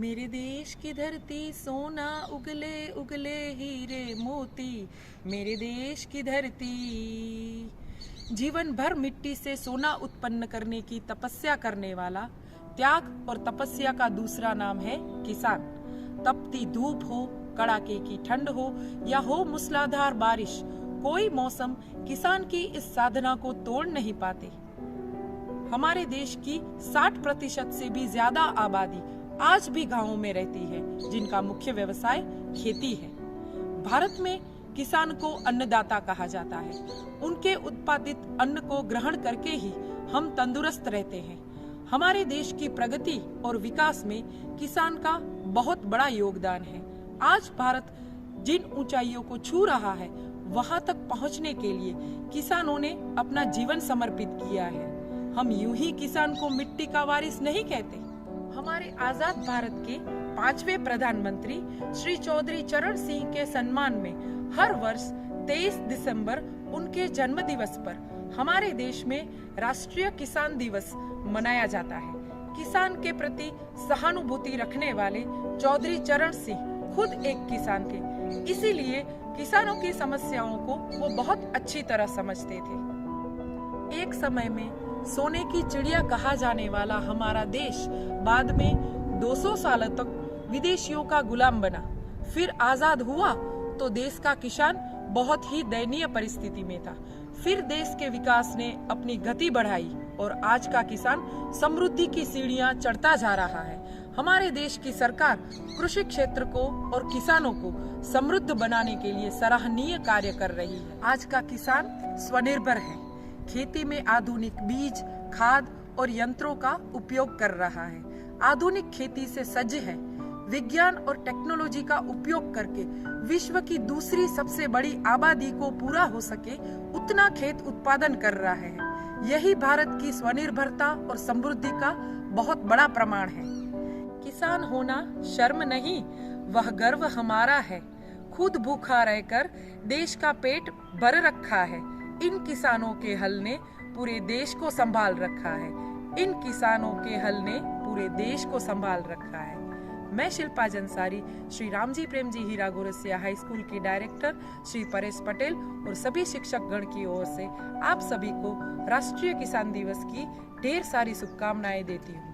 मेरे देश की धरती सोना उगले उगले हीरे मोती। मेरे देश की धरती। जीवन भर मिट्टी से सोना उत्पन्न करने की तपस्या करने वाला, त्याग और तपस्या का दूसरा नाम है किसान। तपती धूप हो, कड़ाके की ठंड हो या हो मूसलाधार बारिश, कोई मौसम किसान की इस साधना को तोड़ नहीं पाते। हमारे देश की 60% से भी ज्यादा आबादी आज भी गांवों में रहती है, जिनका मुख्य व्यवसाय खेती है। भारत में किसान को अन्नदाता कहा जाता है। उनके उत्पादित अन्न को ग्रहण करके ही हम तंदुरुस्त रहते हैं। हमारे देश की प्रगति और विकास में किसान का बहुत बड़ा योगदान है। आज भारत जिन ऊंचाइयों को छू रहा है, वहां तक पहुंचने के लिए किसानों ने अपना जीवन समर्पित किया है। हम यूं ही किसान को मिट्टी का वारिस नहीं कहते। हमारे आजाद भारत के 5वें प्रधानमंत्री श्री चौधरी चरण सिंह के सम्मान में हर वर्ष 23 दिसंबर उनके जन्म दिवस पर हमारे देश में राष्ट्रीय किसान दिवस मनाया जाता है। किसान के प्रति सहानुभूति रखने वाले चौधरी चरण सिंह खुद एक किसान थे, इसीलिए किसानों की समस्याओं को वो बहुत अच्छी तरह समझते थे। एक समय में सोने की चिड़िया कहा जाने वाला हमारा देश बाद में 200 सालों तक विदेशियों का गुलाम बना। फिर आजाद हुआ तो देश का किसान बहुत ही दयनीय परिस्थिति में था। फिर देश के विकास ने अपनी गति बढ़ाई और आज का किसान समृद्धि की सीढ़ियां चढ़ता जा रहा है। हमारे देश की सरकार कृषि क्षेत्र को और किसानों को समृद्ध बनाने के लिए सराहनीय कार्य कर रही है। आज का किसान स्वनिर्भर है। खेती में आधुनिक बीज, खाद और यंत्रों का उपयोग कर रहा है। आधुनिक खेती से सज्ज है। विज्ञान और टेक्नोलॉजी का उपयोग करके विश्व की दूसरी सबसे बड़ी आबादी को पूरा हो सके उतना खेत उत्पादन कर रहा है। यही भारत की स्वनिर्भरता और समृद्धि का बहुत बड़ा प्रमाण है। किसान होना शर्म नहीं, वह गर्व हमारा है। खुद भूखा रहकर देश का पेट भर रखा है। इन किसानों के हल ने पूरे देश को संभाल रखा है। इन किसानों के हल ने पूरे देश को संभाल रखा है। मैं शिल्पा जंसारी, श्री रामजी प्रेमजी हीरा गोरसिया हाई स्कूल की डायरेक्टर श्री परेश पटेल और सभी शिक्षक गण की ओर से आप सभी को राष्ट्रीय किसान दिवस की ढेर सारी शुभकामनाएं देती हूँ।